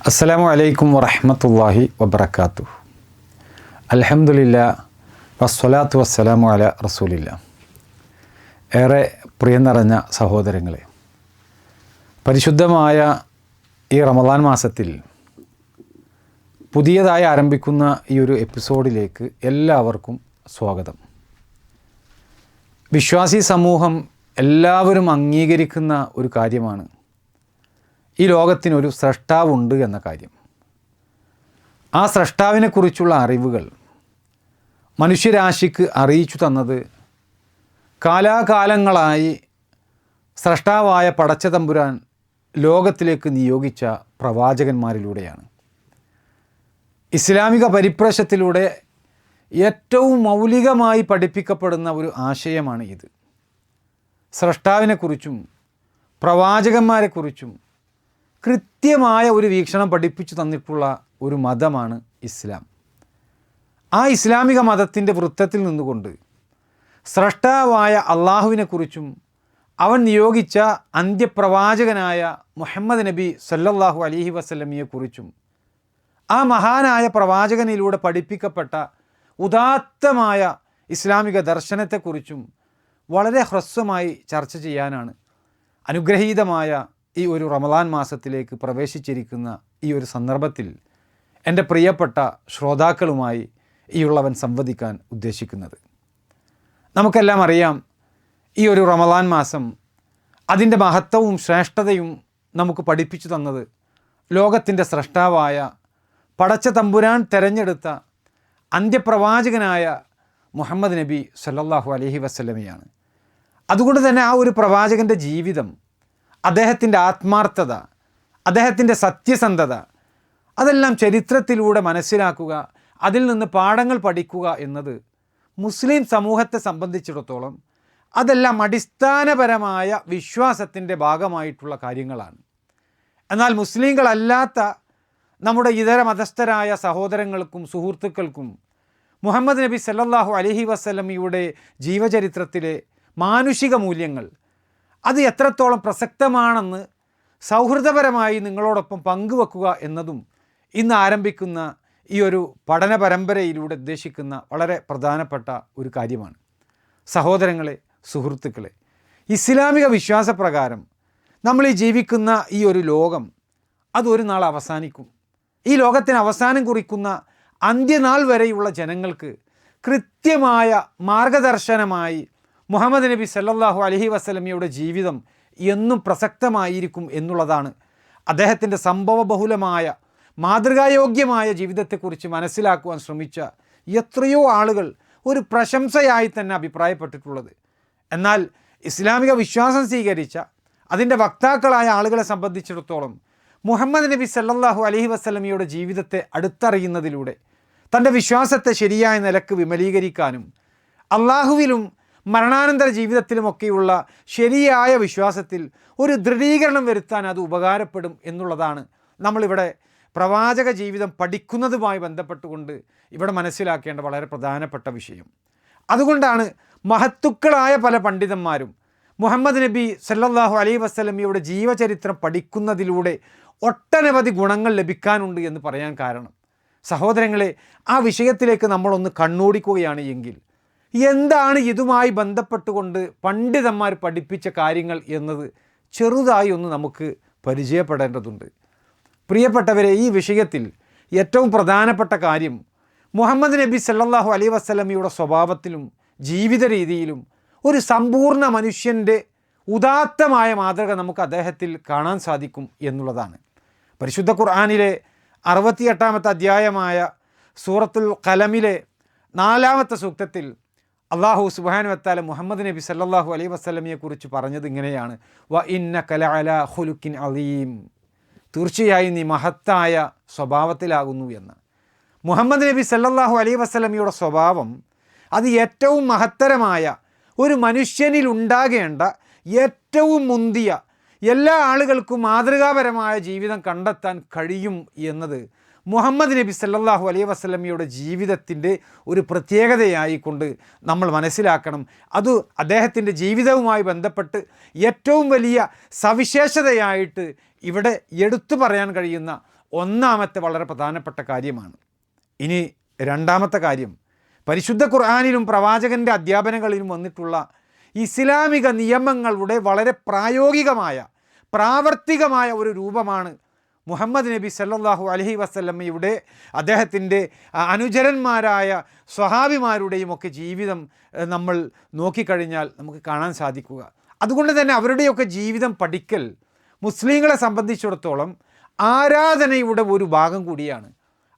അസ്സലാമു അലൈക്കും വറഹ്മത്തുള്ളാഹി വബറകാതുഹു. അൽഹംദുലില്ലാ വസ്സലാത്തു വസ്സലാമു അലാ റസൂലില്ലാ. ഏറെ പ്രിയം നിറഞ്ഞ സഹോദരങ്ങളെ, പരിശുദ്ധമായ ഈ റമദാൻ മാസത്തിൽ പുതിയതായി ആരംഭിക്കുന്ന ഈ ഒരു എപ്പിസോഡിലേക്ക് എല്ലാവർക്കും സ്വാഗതം. വിശ്വാസി സമൂഹം എല്ലാവരും അംഗീകരിക്കുന്ന ഒരു കാര്യമാണ് ഈ ലോകത്തിനൊരു സ്രഷ്ടാവുണ്ട് എന്ന കാര്യം. ആ സ്രഷ്ടാവിനെക്കുറിച്ചുള്ള അറിവുകൾ മനുഷ്യരാശിക്ക് അറിയിച്ചു തന്നത് കാലാകാലങ്ങളായി സ്രഷ്ടാവായ പടച്ചതമ്പുരാൻ ലോകത്തിലേക്ക് നിയോഗിച്ച പ്രവാചകന്മാരിലൂടെയാണ്. ഇസ്ലാമിക പരിപ്രേക്ഷ്യത്തിലൂടെ ഏറ്റവും മൗലികമായി പഠിപ്പിക്കപ്പെടുന്ന ഒരു ആശയമാണ് ഇത്. സ്രഷ്ടാവിനെക്കുറിച്ചും പ്രവാചകന്മാരെക്കുറിച്ചും കൃത്യമായ ഒരു വീക്ഷണം പഠിപ്പിച്ചു തന്നിട്ടുള്ള ഒരു മതമാണ് ഇസ്ലാം. ആ ഇസ്ലാമിക മതത്തിൻ്റെ വൃത്തത്തിൽ നിന്നുകൊണ്ട് സ്രഷ്ടാവായ അള്ളാഹുവിനെക്കുറിച്ചും അവൻ നിയോഗിച്ച അന്ത്യപ്രവാചകനായ മുഹമ്മദ് നബി സല്ലല്ലാഹു അലൈഹി വസല്ലമയെക്കുറിച്ചും ആ മഹാനായ പ്രവാചകനിലൂടെ പഠിപ്പിക്കപ്പെട്ട ഉദാത്തമായ ഇസ്ലാമിക ദർശനത്തെക്കുറിച്ചും വളരെ ഹ്രസ്വമായി ചർച്ച ചെയ്യാനാണ് അനുഗ്രഹീതമായ ഈ ഒരു റമദാൻ മാസത്തിലേക്ക് പ്രവേശിച്ചിരിക്കുന്ന ഈ ഒരു സന്ദർഭത്തിൽ എൻ്റെ പ്രിയപ്പെട്ട ശ്രോതാക്കളുമായി ഈയുള്ളവൻ സംവദിക്കാൻ ഉദ്ദേശിക്കുന്നത്. നമുക്കെല്ലാം അറിയാം, ഈ ഒരു റമദാൻ മാസം അതിൻ്റെ മഹത്വവും ശ്രേഷ്ഠതയും നമുക്ക് പഠിപ്പിച്ചു തന്നത് ലോകത്തിൻ്റെ സ്രഷ്ടാവായ പടച്ച തമ്പുരാൻ തെരഞ്ഞെടുത്ത അന്ത്യപ്രവാചകനായ മുഹമ്മദ് നബി സല്ലല്ലാഹു അലൈഹി വസല്ലമയാണ്. അതുകൊണ്ട് തന്നെ ആ ഒരു പ്രവാചകൻ്റെ ജീവിതം, അദ്ദേഹത്തിൻ്റെ ആത്മാർത്ഥത, അദ്ദേഹത്തിൻ്റെ സത്യസന്ധത, അതെല്ലാം ചരിത്രത്തിലൂടെ മനസ്സിലാക്കുക, അതിൽ നിന്ന് പാഠങ്ങൾ പഠിക്കുക എന്നത് മുസ്ലിം സമൂഹത്തെ സംബന്ധിച്ചിടത്തോളം അതെല്ലാം അടിസ്ഥാനപരമായ വിശ്വാസത്തിൻ്റെ ഭാഗമായിട്ടുള്ള കാര്യങ്ങളാണ്. എന്നാൽ മുസ്ലിങ്ങളല്ലാത്ത നമ്മുടെ ഇതര മതസ്ഥരായ സഹോദരങ്ങൾക്കും സുഹൃത്തുക്കൾക്കും മുഹമ്മദ് നബി സല്ലല്ലാഹു അലൈഹി വസല്ലമയുടെ ജീവചരിത്രത്തിലെ മാനുഷിക മൂല്യങ്ങൾ അത് എത്രത്തോളം പ്രസക്തമാണെന്ന് സൗഹൃദപരമായി നിങ്ങളോടൊപ്പം പങ്കുവെക്കുക എന്നതും ഇന്ന് ആരംഭിക്കുന്ന ഈ ഒരു പഠന പരമ്പരയിലൂടെ ഉദ്ദേശിക്കുന്ന വളരെ പ്രധാനപ്പെട്ട ഒരു കാര്യമാണ്. സഹോദരങ്ങളെ, സുഹൃത്തുക്കളെ, ഇസ്ലാമിക വിശ്വാസപ്രകാരം നമ്മൾ ഈ ജീവിക്കുന്ന ഈ ഒരു ലോകം അതൊരു നാൾ അവസാനിക്കും. ഈ ലോകത്തിന് അവസാനം കുറിക്കുന്ന അന്ത്യനാൾ വരെയുള്ള ജനങ്ങൾക്ക് കൃത്യമായ മാർഗദർശനമായി മുഹമ്മദ് നബി സല്ലല്ലാഹു അലൈഹി വസല്ലമയുടെ ജീവിതം എന്നും പ്രസക്തമായിരിക്കും എന്നുള്ളതാണ് അദ്ദേഹത്തിൻ്റെ സംഭവബഹുലമായ മാതൃകായോഗ്യമായ ജീവിതത്തെക്കുറിച്ച് മനസ്സിലാക്കുവാൻ ശ്രമിച്ച എത്രയോ ആളുകൾ ഒരു പ്രശംസയായി തന്നെ അഭിപ്രായപ്പെട്ടിട്ടുള്ളത്. എന്നാൽ ഇസ്ലാമിക വിശ്വാസം സ്വീകരിച്ച അതിൻ്റെ വക്താക്കളായ ആളുകളെ സംബന്ധിച്ചിടത്തോളം മുഹമ്മദ് നബി സല്ലല്ലാഹു അലൈഹി വസല്ലമയുടെ ജീവിതത്തെ അടുത്തറിയുന്നതിലൂടെ തൻ്റെ വിശ്വാസത്തെ ശരിയായ നിലക്ക് വിമലീകരിക്കാനും അള്ളാഹുവിലും മരണാനന്തര ജീവിതത്തിലുമൊക്കെയുള്ള ശരിയായ വിശ്വാസത്തിൽ ഒരു ദൃഢീകരണം വരുത്താൻ അത് ഉപകാരപ്പെടും എന്നുള്ളതാണ് നമ്മളിവിടെ പ്രവാചക ജീവിതം പഠിക്കുന്നതുമായി ബന്ധപ്പെട്ടുകൊണ്ട് ഇവിടെ മനസ്സിലാക്കേണ്ട വളരെ പ്രധാനപ്പെട്ട വിഷയം. അതുകൊണ്ടാണ് മഹത്തുക്കളായ പല പണ്ഡിതന്മാരും മുഹമ്മദ് നബി സല്ലല്ലാഹു അലൈഹി വസല്ലമയുടെ ജീവചരിത്രം പഠിക്കുന്നതിലൂടെ ഒട്ടനവധി ഗുണങ്ങൾ ലഭിക്കാനുണ്ട് എന്ന് പറയാൻ കാരണം. സഹോദരങ്ങളെ, ആ വിഷയത്തിലേക്ക് നമ്മളൊന്ന് കണ്ണോടിക്കുകയാണ് എങ്കിൽ എന്താണ് ഇതുമായി ബന്ധപ്പെട്ടുകൊണ്ട് പണ്ഡിതന്മാർ പഠിപ്പിച്ച കാര്യങ്ങൾ എന്നത് ചെറുതായി ഒന്ന് നമുക്ക് പരിചയപ്പെടേണ്ടതുണ്ട്. പ്രിയപ്പെട്ടവരെ, ഈ വിഷയത്തിൽ ഏറ്റവും പ്രധാനപ്പെട്ട കാര്യം മുഹമ്മദ് നബി സല്ലല്ലാഹു അലൈഹി വസല്ലമയുടെ സ്വഭാവത്തിലും ജീവിത രീതിയിലും ഒരു സമ്പൂർണ്ണ മനുഷ്യൻ്റെ ഉദാത്തമായ മാതൃക നമുക്ക് അദ്ദേഹത്തിൽ കാണാൻ സാധിക്കും എന്നുള്ളതാണ്. പരിശുദ്ധ ഖുർആനിലെ 68-ാമത്തെ അധ്യായമായ സൂറത്തുൽ ഖലമിലെ 4-ാമത്തെ സൂക്തത്തിൽ അള്ളാഹു സുബ്ഹാനഹു വതആല മുഹമ്മദ് നബി സല്ലല്ലാഹു അലൈഹി വസല്ലമയെക്കുറിച്ച് പറഞ്ഞത് ഇങ്ങനെയാണ്: വ ഇന്നക ലഅലാ ഖുലുഖിൻ അളീം, തീർച്ചയായും നീ മഹത്തായ സ്വഭാവത്തിലാകുന്നു എന്ന്. മുഹമ്മദ് നബി സല്ലല്ലാഹു അലൈഹി വസല്ലമയുടെ സ്വഭാവം അത് ഏറ്റവും മഹത്തരമായ ഒരു മനുഷ്യനിൽ ഉണ്ടാകേണ്ട ഏറ്റവും മുന്തിയ എല്ലാ ആളുകൾക്കും മാതൃകാപരമായ ജീവിതം കണ്ടെത്താൻ കഴിയും എന്നത് മുഹമ്മദ് നബി സല്ലല്ലാഹു അലൈഹി വസല്ലമയുടെ ജീവിതത്തിൻ്റെ ഒരു പ്രത്യേകതയായിക്കൊണ്ട് നമ്മൾ മനസ്സിലാക്കണം. അത് അദ്ദേഹത്തിൻ്റെ ജീവിതവുമായി ബന്ധപ്പെട്ട് ഏറ്റവും വലിയ സവിശേഷതയായിട്ട് ഇവിടെ എടുത്തു പറയാൻ കഴിയുന്ന ഒന്നാമത്തെ വളരെ പ്രധാനപ്പെട്ട കാര്യമാണ്. ഇനി രണ്ടാമത്തെ കാര്യം, പരിശുദ്ധ ഖുർആനിലും പ്രവാചകൻ്റെ അധ്യാപനങ്ങളിലും വന്നിട്ടുള്ള ഇസ്ലാമിക നിയമങ്ങളുടെ വളരെ പ്രാവർത്തികമായ ഒരു രൂപമാണ് മുഹമ്മദ് നബി സല്ലല്ലാഹു അലൈഹി വസല്ലമയുടെ അദ്ദേഹത്തിൻ്റെ അനുചരന്മാരായ സ്വഹാബിമാരുടെയും ഒക്കെ ജീവിതം നമ്മൾ നോക്കിക്കഴിഞ്ഞാൽ നമുക്ക് കാണാൻ സാധിക്കുക. അതുകൊണ്ട് തന്നെ അവരുടെയൊക്കെ ജീവിതം പഠിക്കൽ മുസ്ലിങ്ങളെ സംബന്ധിച്ചിടത്തോളം ആരാധനയുടെ ഒരു ഭാഗം കൂടിയാണ്.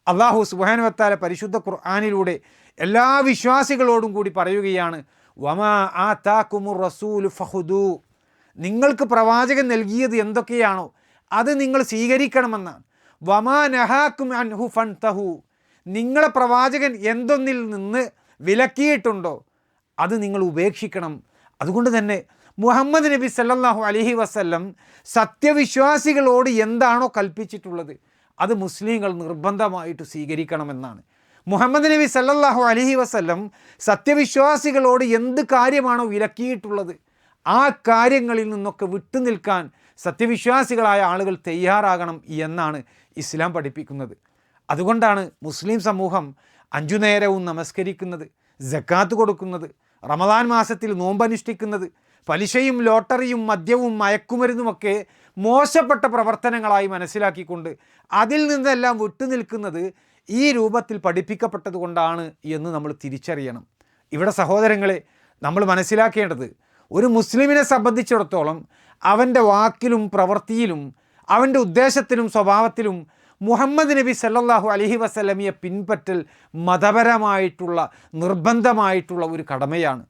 അല്ലാഹു സുബ്ഹാനഹു വ തആല പരിശുദ്ധ ഖുർആനിലൂടെ എല്ലാ വിശ്വാസികളോടും കൂടി പറയുകയാണ്, വമാ ആതാകുമുർ റസൂലു ഫഖുദൂ, നിങ്ങൾക്ക് പ്രവാചകൻ നൽകിയത് എന്തൊക്കെയാണോ അത് നിങ്ങൾ സ്വീകരിക്കണമെന്നാണ്. വമാ നഹാക്കും അൻഹു ഫൻതഹു, നിങ്ങളെ പ്രവാചകൻ എന്തൊന്നിൽ നിന്ന് വിലക്കിയിട്ടുണ്ടോ അത് നിങ്ങൾ ഉപേക്ഷിക്കണം. അതുകൊണ്ട് തന്നെ മുഹമ്മദ് നബി സല്ലല്ലാഹു അലൈഹി വസല്ലം സത്യവിശ്വാസികളോട് എന്താണോ കൽപ്പിച്ചിട്ടുള്ളത് അത് മുസ്ലിങ്ങൾ നിർബന്ധമായിട്ട് സ്വീകരിക്കണമെന്നാണ്. മുഹമ്മദ് നബി സല്ലല്ലാഹു അലൈഹി വസല്ലം സത്യവിശ്വാസികളോട് എന്ത് കാര്യമാണോ വിലക്കിയിട്ടുള്ളത് ആ കാര്യങ്ങളിൽ നിന്നൊക്കെ വിട്ടുനിൽക്കാൻ സത്യവിശ്വാസികളായ ആളുകൾ തയ്യാറാകണം എന്നാണ് ഇസ്ലാം പഠിപ്പിക്കുന്നത്. അതുകൊണ്ടാണ് മുസ്ലിം സമൂഹം 5 നേരവും നമസ്കരിക്കുന്നത്, സക്കാത്ത് കൊടുക്കുന്നത്, റമദാൻ മാസത്തിൽ നോമ്പനുഷ്ഠിക്കുന്നത്, പലിശയും ലോട്ടറിയും മദ്യവും മയക്കുമരുന്നുമൊക്കെ മോശപ്പെട്ട പ്രവർത്തനങ്ങളായി മനസ്സിലാക്കിക്കൊണ്ട് അതിൽ നിന്നെല്ലാം വിട്ടുനിൽക്കുന്നത് ഈ രൂപത്തിൽ പഠിപ്പിക്കപ്പെട്ടത് കൊണ്ടാണ് എന്ന് നമ്മൾ തിരിച്ചറിയണം. ഇവിടെ സഹോദരങ്ങളെ, നമ്മൾ മനസ്സിലാക്കേണ്ടത് ഒരു മുസ്ലിമിനെ സംബന്ധിച്ചിടത്തോളം അവൻ്റെ വാക്കിലും പ്രവൃത്തിയിലും അവൻ്റെ ഉദ്ദേശത്തിലും സ്വഭാവത്തിലും മുഹമ്മദ് നബി സല്ലല്ലാഹു അലൈഹി വസല്ലമയെ പിൻപറ്റൽ മതപരമായിട്ടുള്ള നിർബന്ധമായിട്ടുള്ള ഒരു കടമയാണ്.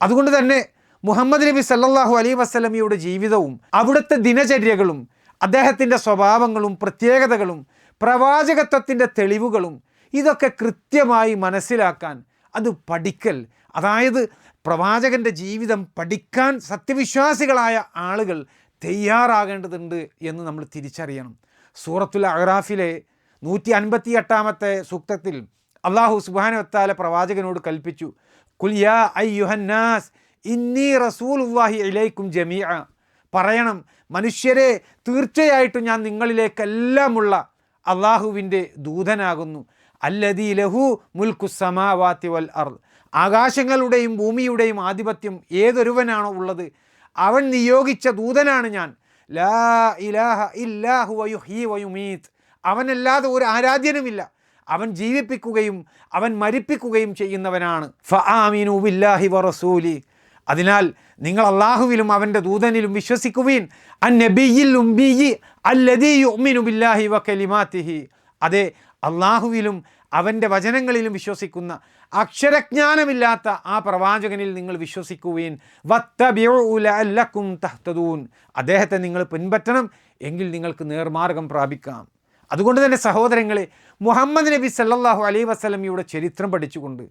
അതുകൊണ്ട് തന്നെ മുഹമ്മദ് നബി സല്ലല്ലാഹു അലൈഹി വസല്ലമയുടെ ജീവിതവും അവിടുത്തെ ദിനചര്യകളും അദ്ദേഹത്തിൻ്റെ സ്വഭാവങ്ങളും പ്രത്യേകതകളും പ്രവാചകത്വത്തിൻ്റെ തെളിവുകളും ഇതൊക്കെ കൃത്യമായി മനസ്സിലാക്കാൻ അത് പഠിക്കൽ, അതായത് പ്രവാചകൻ്റെ ജീവിതം പഠിക്കാൻ സത്യവിശ്വാസികളായ ആളുകൾ തയ്യാറാകേണ്ടതുണ്ട് എന്ന് നമ്മൾ തിരിച്ചറിയണം. സൂറത്തുൽ അഅറാഫിലെ 158-ാമത്തെ സൂക്തത്തിൽ അല്ലാഹു സുബ്ഹാനഹു വ തആല പ്രവാചകനോട് കൽപ്പിച്ചു, ഖുൽ യാ അയ്യുഹന്നാസ് ഇന്നി റസൂലുള്ളാഹി ഇലൈക്കും ജമീഅ, പറയണം മനുഷ്യരെ, തീർച്ചയായിട്ടും ഞാൻ നിങ്ങളിലേക്കെല്ലാമുള്ള അള്ളാഹുവിൻ്റെ ദൂതനാകുന്നു. അല്ലദീ ലഹു മുൽക്കുസ് സമാവാതി വൽ അർദ്, ആകാശങ്ങളുടെയും ഭൂമിയുടെയും ആധിപത്യം ഏതൊരുവനാണോ ഉള്ളത് അവൻ നിയോഗിച്ച ദൂതനാണ് ഞാൻ. ലാ ഇലാഹ ഇല്ലാ ഹുവ യുഹ്യി വ യുമീത്, അവനല്ലാതെ ഒരു ആരാധ്യനുമില്ല, അവൻ ജീവിപ്പിക്കുകയും അവൻ മരിപ്പിക്കുകയും ചെയ്യുന്നവനാണ്. ഫആമിനു ബില്ലാഹി വ റസൂലി, അതിനാൽ നിങ്ങൾ അള്ളാഹുവിലും അവൻ്റെ ദൂതനിലും വിശ്വസിക്കുവീൻ. അന്നബിയിൽ ഉംബിയി അല്ലദീ യുഅ്മിനു ബില്ലാഹി വ കലിമാതിഹി, അതെ അള്ളാഹുവിലും അവൻ്റെ വചനങ്ങളിലും വിശ്വസിക്കുന്ന അക്ഷരജ്ഞാനമില്ലാത്ത ആ പ്രവാചകനിൽ നിങ്ങൾ വിശ്വസിക്കുവീൻ. വത്തബിഉ ലഅല്ലക്കും തഹ്തദൂൻ, അദ്ദേഹത്തെ നിങ്ങൾ പിൻപറ്റണം, എങ്കിൽ നിങ്ങൾക്ക് നേർമാർഗം പ്രാപിക്കാം. അതുകൊണ്ട് തന്നെ സഹോദരങ്ങളെ, മുഹമ്മദ് നബി സല്ലല്ലാഹു അലൈഹി വസല്ലമയുടെ ചരിത്രം പഠിച്ചുകൊണ്ട്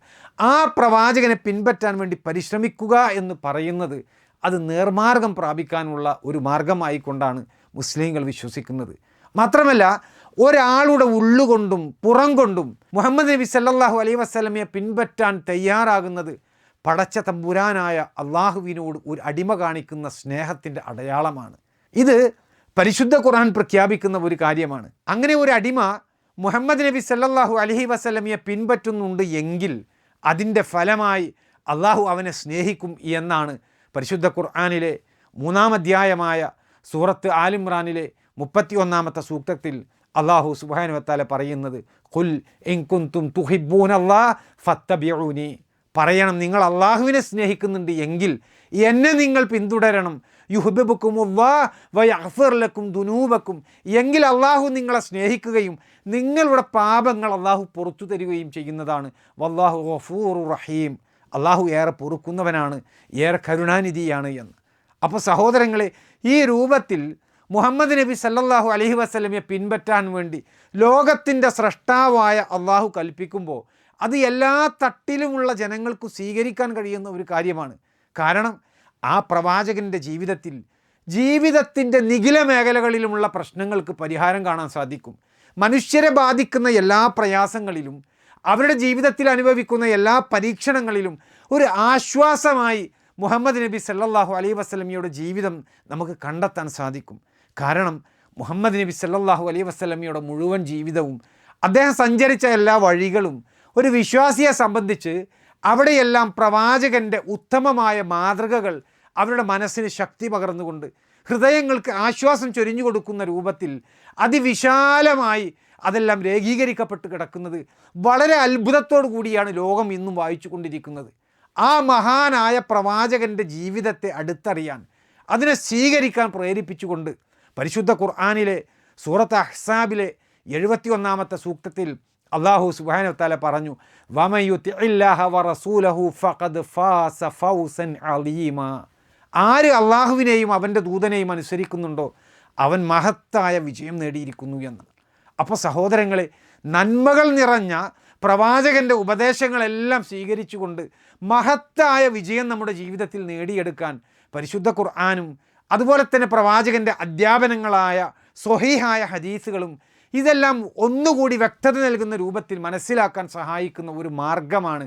ആ പ്രവാചകനെ പിൻപറ്റാൻ വേണ്ടി പരിശ്രമിക്കുക എന്ന് പറയുന്നത് അത് നേർമാർഗം പ്രാപിക്കാനുള്ള ഒരു മാർഗമായിക്കൊണ്ടാണ് മുസ്ലിങ്ങൾ വിശ്വസിക്കുന്നത്. മാത്രമല്ല, ഒരാളുടെ ഉള്ളുകൊണ്ടും പുറം കൊണ്ടും മുഹമ്മദ് നബി സല്ലല്ലാഹു അലൈഹി വസല്ലമയെ പിൻപറ്റാൻ തയ്യാറാകുന്നത് പടച്ച തമ്പുരാനായ അള്ളാഹുവിനോട് ഒരു അടിമ കാണിക്കുന്ന സ്നേഹത്തിൻ്റെ അടയാളമാണ്. ഇത് പരിശുദ്ധ ഖുർആൻ പ്രഖ്യാപിക്കുന്ന ഒരു കാര്യമാണ്. അങ്ങനെ ഒരു അടിമ മുഹമ്മദ് നബി സല്ലല്ലാഹു അലൈഹി വസല്ലമയെ പിൻപറ്റുന്നുണ്ട് എങ്കിൽ അതിൻ്റെ ഫലമായി അള്ളാഹു അവനെ സ്നേഹിക്കും എന്നാണ് പരിശുദ്ധ ഖുർആനിലെ 3-ാം അധ്യായമായ സൂറത്ത് ആലിമ്രാനിലെ 31-ാമത്തെ സൂക്തത്തിൽ അള്ളാഹു സുബ്ഹാനഹു വ തആല പറയുന്നത്, ഖുൽ ഇൻ കുൻതും തുഹിബ്ബൂനല്ലാഹ ഫത്തബിഊനി, പറയണം നിങ്ങൾ അള്ളാഹുവിനെ സ്നേഹിക്കുന്നുണ്ട് എങ്കിൽ എന്നെ നിങ്ങൾ പിന്തുടരണം. യുഹ്ബിബുക്കുമുല്ലാഹ് വയഗ്ഫിർ ലക്കും ദുനൂബക്കും, എങ്കിൽ അള്ളാഹു നിങ്ങളെ സ്നേഹിക്കുകയും നിങ്ങളുടെ പാപങ്ങൾ അള്ളാഹു പുറത്തു തരികയും ചെയ്യുന്നതാണ്. വല്ലാഹു ഗഫൂറുർ റഹീം, അള്ളാഹു ഏറെ പൊറുക്കുന്നവനാണ്, ഏറെ കരുണാനിധിയാണ് എന്ന്. അപ്പോൾ സഹോദരങ്ങളെ, ഈ രൂപത്തിൽ മുഹമ്മദ് നബി സല്ലല്ലാഹു അലൈഹി വസല്ലമയെ പിൻപറ്റാൻ വേണ്ടി ലോകത്തിൻ്റെ സ്രഷ്ടാവായ അള്ളാഹു കൽപ്പിക്കുമ്പോൾ അത് എല്ലാ തട്ടിലുമുള്ള ജനങ്ങൾക്ക് സ്വീകരിക്കാൻ കഴിയുന്ന ഒരു കാര്യമാണ്. കാരണം ആ പ്രവാചകൻ്റെ ജീവിതത്തിൻ്റെ നിഖില മേഖലകളിലുമുള്ള പ്രശ്നങ്ങൾക്ക് പരിഹാരം കാണാൻ സാധിക്കും. മനുഷ്യരെ ബാധിക്കുന്ന എല്ലാ പ്രയാസങ്ങളിലും അവരുടെ ജീവിതത്തിൽ അനുഭവിക്കുന്ന എല്ലാ പരീക്ഷണങ്ങളിലും ഒരു ആശ്വാസമായി മുഹമ്മദ് നബി സല്ലല്ലാഹു അലൈഹി വസല്ലമയുടെ ജീവിതം നമുക്ക് കണ്ടെത്താൻ സാധിക്കും. കാരണം മുഹമ്മദ് നബി സല്ലല്ലാഹു അലൈഹി വസല്ലമയുടെ മുഴുവൻ ജീവിതവും അദ്ദേഹം സഞ്ചരിച്ച എല്ലാ വഴികളും ഒരു വിശ്വാസിയെ സംബന്ധിച്ച് അവിടെയെല്ലാം പ്രവാചകൻ്റെ ഉത്തമമായ മാതൃകകൾ അവരുടെ മനസ്സിന് ശക്തി പകർന്നുകൊണ്ട് ഹൃദയങ്ങൾക്ക് ആശ്വാസം ചൊരിഞ്ഞു കൊടുക്കുന്ന രൂപത്തിൽ അതിവിശാലമായി അതെല്ലാം രേഖീകരിക്കപ്പെട്ട് കിടക്കുന്നത് വളരെ അത്ഭുതത്തോടു കൂടിയാണ് ലോകം ഇന്നും വായിച്ചു കൊണ്ടിരിക്കുന്നത്. ആ മഹാനായ പ്രവാചകൻ്റെ ജീവിതത്തെ അടുത്തറിയാൻ, അതിനെ സ്വീകരിക്കാൻ പ്രേരിപ്പിച്ചുകൊണ്ട് പരിശുദ്ധ ഖുർആനിലെ സൂറത്ത് അഹ്സാബിലെ 71-ാമത്തെ സൂക്തത്തിൽ അല്ലാഹു സുബ്ഹാനഹു വ തആല പറഞ്ഞു, വമൻ യുതിഇല്ലാഹ വറസൂലഹു ഫഖദ് ഫാസ ഫൗസൻ അലീമ. ആര് അള്ളാഹുവിനെയും അവൻ്റെ ദൂതനെയും അനുസരിക്കുന്നുണ്ടോ അവൻ മഹത്തായ വിജയം നേടിയിരിക്കുന്നു എന്ന്. അപ്പോൾ സഹോദരങ്ങളെ, നന്മകൾ നിറഞ്ഞ പ്രവാചകൻ്റെ ഉപദേശങ്ങളെല്ലാം സ്വീകരിച്ചുകൊണ്ട് മഹത്തായ വിജയം നമ്മുടെ ജീവിതത്തിൽ നേടിയെടുക്കാൻ പരിശുദ്ധ ഖുർആനും അതുപോലെ തന്നെ പ്രവാചകൻ്റെ അധ്യാപനങ്ങളായ സ്വഹീഹായ ഹദീസുകളും ഇതെല്ലാം ഒന്നുകൂടി വ്യക്തത നൽകുന്ന രൂപത്തിൽ മനസ്സിലാക്കാൻ സഹായിക്കുന്ന ഒരു മാർഗമാണ്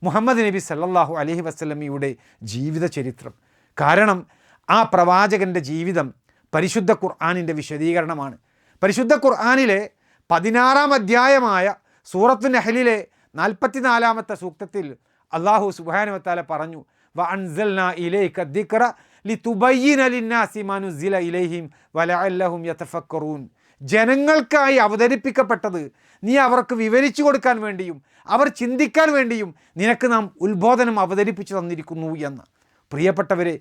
മുഹമ്മദ് നബി സല്ലല്ലാഹു അലൈഹി വസല്ലമയുടെ ജീവിത ചരിത്രം. കാരണം ആ പ്രവാചകൻ്റെ ജീവിതം പരിശുദ്ധ ഖുർആനിൻ്റെ വിശദീകരണമാണ്. പരിശുദ്ധ ഖുർആനിലെ 16-ാം അധ്യായമായ സൂറത്തു നഹ്ലിലെ 44-ാമത്തെ സൂക്തത്തിൽ അല്ലാഹു സുബ്ഹാനഹു വ തആല പറഞ്ഞു, വഅൻസൽനാ ഇലൈക ദിക്റ ലിതുബയ്യിന ലിന്നാസി മാ നുസില ഇലൈഹിം വലഅല്ലഹും യതഫക്കറൂൻ. ജനങ്ങൾക്കായി അവതരിപ്പിക്കപ്പെട്ടത് നീ അവർക്ക് വിവരിച്ചു കൊടുക്കാൻ വേണ്ടിയും അവർ ചിന്തിക്കാൻ വേണ്ടിയും നിനക്ക് നാം ഉത്ബോധനം അവതരിപ്പിച്ചു തന്നിരിക്കുന്നു എന്ന്. പ്രിയപ്പെട്ടവരെ,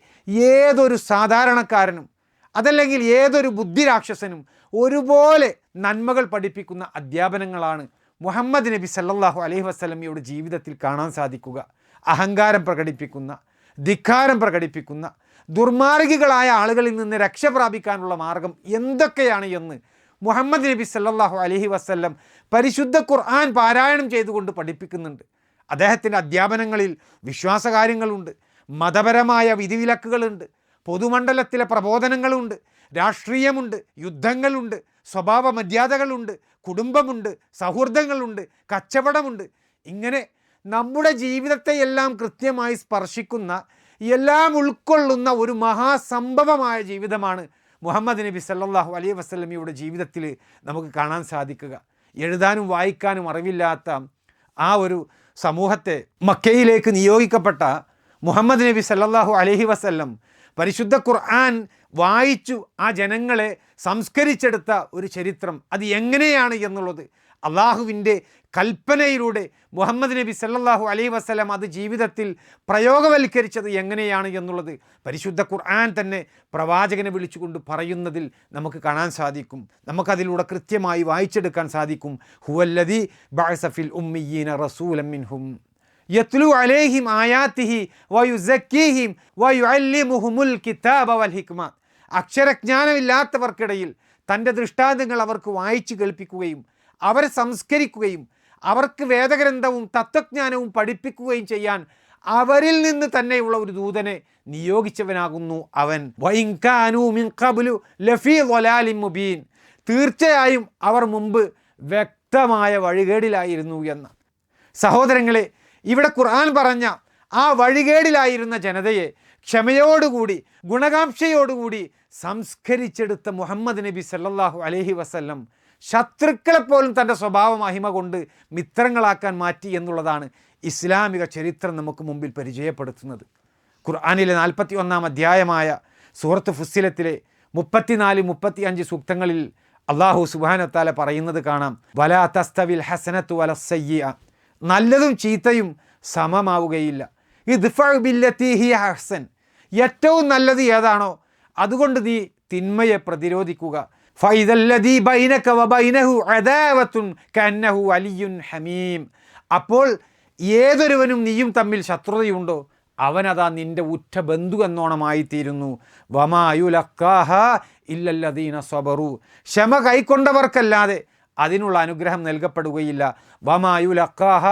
ഏതൊരു സാധാരണക്കാരനും അതല്ലെങ്കിൽ ഏതൊരു ബുദ്ധിരാക്ഷസനും ഒരുപോലെ നന്മകൾ പഠിപ്പിക്കുന്ന അധ്യാപനങ്ങളാണ് മുഹമ്മദ് നബി സല്ലല്ലാഹു അലൈഹി വസല്ലമയുടെ ജീവിതത്തിൽ കാണാൻ സാധിക്കുക. അഹങ്കാരം പ്രകടിപ്പിക്കുന്ന, ധിക്കാരം പ്രകടിപ്പിക്കുന്ന, ദുർമാർഗികളായ ആളുകളിൽ നിന്ന് രക്ഷ പ്രാപിക്കാനുള്ള മാർഗം എന്തൊക്കെയാണ് എന്ന് മുഹമ്മദ് നബി സല്ലല്ലാഹു അലൈഹി വസല്ലം പരിശുദ്ധ ഖുർആൻ പാരായണം ചെയ്തുകൊണ്ട് പഠിപ്പിക്കുന്നുണ്ട്. അദ്ദേഹത്തിൻ്റെ അധ്യാപനങ്ങളിൽ വിശ്വാസകാര്യങ്ങളുണ്ട്, മതപരമായ വിധിവിലക്കുകളുണ്ട്, പൊതുമണ്ഡലത്തിലെ പ്രബോധനങ്ങളുണ്ട്, രാഷ്ട്രീയമുണ്ട്, യുദ്ധങ്ങളുണ്ട്, സ്വഭാവ മര്യാദകളുണ്ട്, കുടുംബമുണ്ട്, സൗഹൃദങ്ങളുണ്ട്, കച്ചവടമുണ്ട്. ഇങ്ങനെ നമ്മുടെ ജീവിതത്തെയെല്ലാം കൃത്യമായി സ്പർശിക്കുന്ന, എല്ലാം ഉൾക്കൊള്ളുന്ന ഒരു മഹാസംഭവമായ ജീവിതമാണ് മുഹമ്മദ് നബി സല്ലല്ലാഹു അലൈഹി വസല്ലമയുടെ ജീവിതത്തിൽ നമുക്ക് കാണാൻ സാധിക്കുക. എഴുതാനും വായിക്കാനും അറിവില്ലാത്ത ആ ഒരു സമൂഹത്തെ മക്കയിലേക്ക് നിയോഗിക്കപ്പെട്ട മുഹമ്മദ് നബി സല്ലല്ലാഹു അലൈഹി വസല്ലം പരിശുദ്ധ ഖുർആൻ വായിച്ചു ആ ജനങ്ങളെ സംസ്കരിച്ചെടുത്ത ഒരു ചരിത്രം, അത് എങ്ങനെയാണ് എന്നുള്ളത് അള്ളാഹുവിൻ്റെ കൽപ്പനയിലൂടെ മുഹമ്മദ് നബി സല്ലല്ലാഹു അലൈഹി വസല്ലം അത് ജീവിതത്തിൽ പ്രയോഗവൽക്കരിച്ചത് എങ്ങനെയാണ് എന്നുള്ളത് പരിശുദ്ധ ഖുർആൻ തന്നെ പ്രവാചകനെ വിളിച്ചുകൊണ്ട് പറയുന്നതിൽ നമുക്ക് കാണാൻ സാധിക്കും. നമുക്കതിലൂടെ കൃത്യമായി വായിച്ചെടുക്കാൻ സാധിക്കും. ഹുവല്ലദീ ബഅസ ഫിൽ ഉമ്മിയ്യീന റസൂലൻ മിൻഹും യത്ലു അലൈഹിം ആയാതിഹി വയുസക്കീഹിം വയുഅല്ലിമുഹുമുൽ കിതാബ വൽ ഹിക്മ. അക്ഷരജ്ഞാനമില്ലാത്തവർക്കിടയിൽ തൻ്റെ ദൃഷ്ടാന്തങ്ങൾ അവർക്ക് വായിച്ചു കേൾപ്പിക്കുകയും അവരെ സംസ്കരിക്കുകയും അവർക്ക് വേദഗ്രന്ഥവും തത്വജ്ഞാനവും പഠിപ്പിക്കുകയും ചെയ്യാൻ അവരിൽ നിന്ന് തന്നെയുള്ള ഒരു ദൂതനെ നിയോഗിച്ചവനാകുന്നു അവൻ. വഇൻ കാനൂ മിൻ ഖബ്ലു ലഫീ ളലാലിൻ മുബീൻ. തീർച്ചയായും അവർ മുമ്പ് വ്യക്തമായ വഴികേടിലായിരുന്നു എന്ന്. സഹോദരങ്ങളെ, ഇവിടെ ഖുർആൻ പറഞ്ഞ ആ വഴികേടിലായിരുന്ന ജനതയെ ക്ഷമയോടുകൂടി ഗുണകാംക്ഷയോടുകൂടി സംസ്കരിച്ചെടുത്ത മുഹമ്മദ് നബി സല്ലല്ലാഹു അലൈഹി വസല്ലം ശത്രുക്കളെപ്പോലും തൻ്റെ സ്വഭാവ മഹിമ കൊണ്ട് മിത്രങ്ങളാക്കാൻ മാറ്റി എന്നുള്ളതാണ് ഇസ്ലാമിക ചരിത്രം നമുക്ക് മുമ്പിൽ പരിചയപ്പെടുത്തുന്നത്. ഖുർആനിലെ 41-ാം അധ്യായമായ സൂറത്ത് ഫുസ്സിലത്തിലെ 34-35 സൂക്തങ്ങളിൽ അല്ലാഹു സുബ്ഹാനഹു വ തആല പറയുന്നത് കാണാം, വലാ തസ്തവിൽ ഹസനത്തു വലസ്സയ്യിഅ. നല്ലതും ചീത്തയും സമമാവുകയില്ല. ഇദ്ഫഉ ബില്ലതീ ഹിയ അഹ്സൻ. ഏറ്റവും നല്ലത് ഏതാണോ അതുകൊണ്ട് നീ തിന്മയെ പ്രതിരോധിക്കുക. ഫൈദല്ലദീ ബൈനക വബൈനഹു അദാവത്തുൻ കഅന്നഹു വലിയ്യുൻ ഹമീം. അപ്പോൾ ഏതൊരുവനും നീയും തമ്മിൽ ശത്രുതയുണ്ടോ അവനതാ നിൻ്റെ ഉറ്റ ബന്ധു എന്നോണമായിത്തീരുന്നു. വമാ യുലഖാഹ ഇല്ലല്ലദീന സബറു. ക്ഷമ കൈക്കൊണ്ടവർക്കല്ലാതെ അതിനുള്ള അനുഗ്രഹം നൽകപ്പെടുകയില്ല. വമാ യുലഖാഹ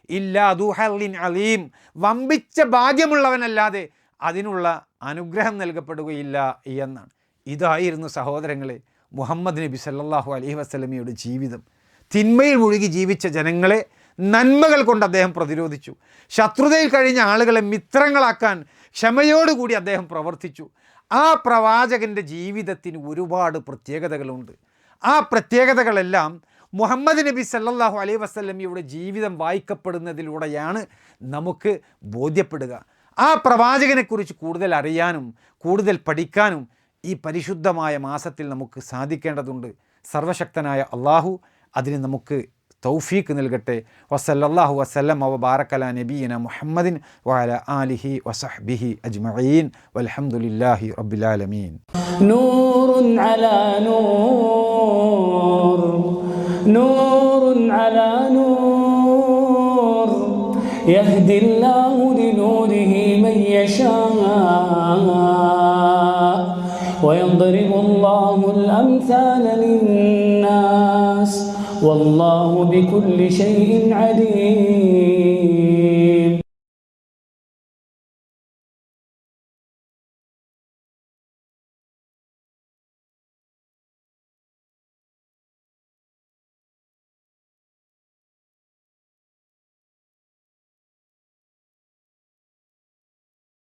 ഇല്ലാ ദു ഹള്ളിൻ അലീം. വമ്പിച്ച ഭാഗ്യമുള്ളവനല്ലാതെ അതിനുള്ള അനുഗ്രഹം നൽകപ്പെടുകയില്ല എന്നാണ്. ഇതായിരുന്നു സഹോദരങ്ങളെ മുഹമ്മദ് നബി സല്ലല്ലാഹു അലൈഹി വസല്ലമയുടെ ജീവിതം. തിന്മയിൽ മുഴുകി ജീവിച്ച ജനങ്ങളെ നന്മകൾ കൊണ്ട് അദ്ദേഹം പ്രതിരോധിച്ചു. ശത്രുതയിൽ കഴിഞ്ഞ ആളുകളെ മിത്രങ്ങളാക്കാൻ ക്ഷമയോടുകൂടി അദ്ദേഹം പ്രവർത്തിച്ചു. ആ പ്രവാചകൻ്റെ ജീവിതത്തിന് ഒരുപാട് പ്രത്യേകതകളുണ്ട്. ആ പ്രത്യേകതകളെല്ലാം മുഹമ്മദ് നബി സല്ലല്ലാഹു അലൈഹി വസല്ലമയുടെ ജീവിതം വായിക്കപ്പെടുന്നതിലൂടെയാണ് നമുക്ക് ബോധ്യപ്പെടുക. ആ പ്രവാചകനെക്കുറിച്ച് കൂടുതൽ അറിയാനും കൂടുതൽ പഠിക്കാനും ഈ പരിശുദ്ധമായ മാസത്തിൽ നമുക്ക് സാധിക്കേണ്ടതുണ്ട്. സർവശക്തനായ അള്ളാഹു അതിന് നമുക്ക് തൗഫീഖ് നൽകട്ടെ. വസല്ലല്ലാഹു വസല്ലം വബാറക അലാ നബിയിന മുഹമ്മദിൻ വഅലാ ആലിഹി വസഹ്ബിഹി അജ്മഈൻ വൽഹംദുലില്ലാഹി റബ്ബിൽ ആലമീൻ. നൂറുൻ അലാ നൂർ, നൂറുൻ അലാ നൂർ, യഹ്ദില്ലാഹു ലിനൂരിഹി മൻ യശാ ويضرب الله الأمثال للناس والله بكل شيء عليم.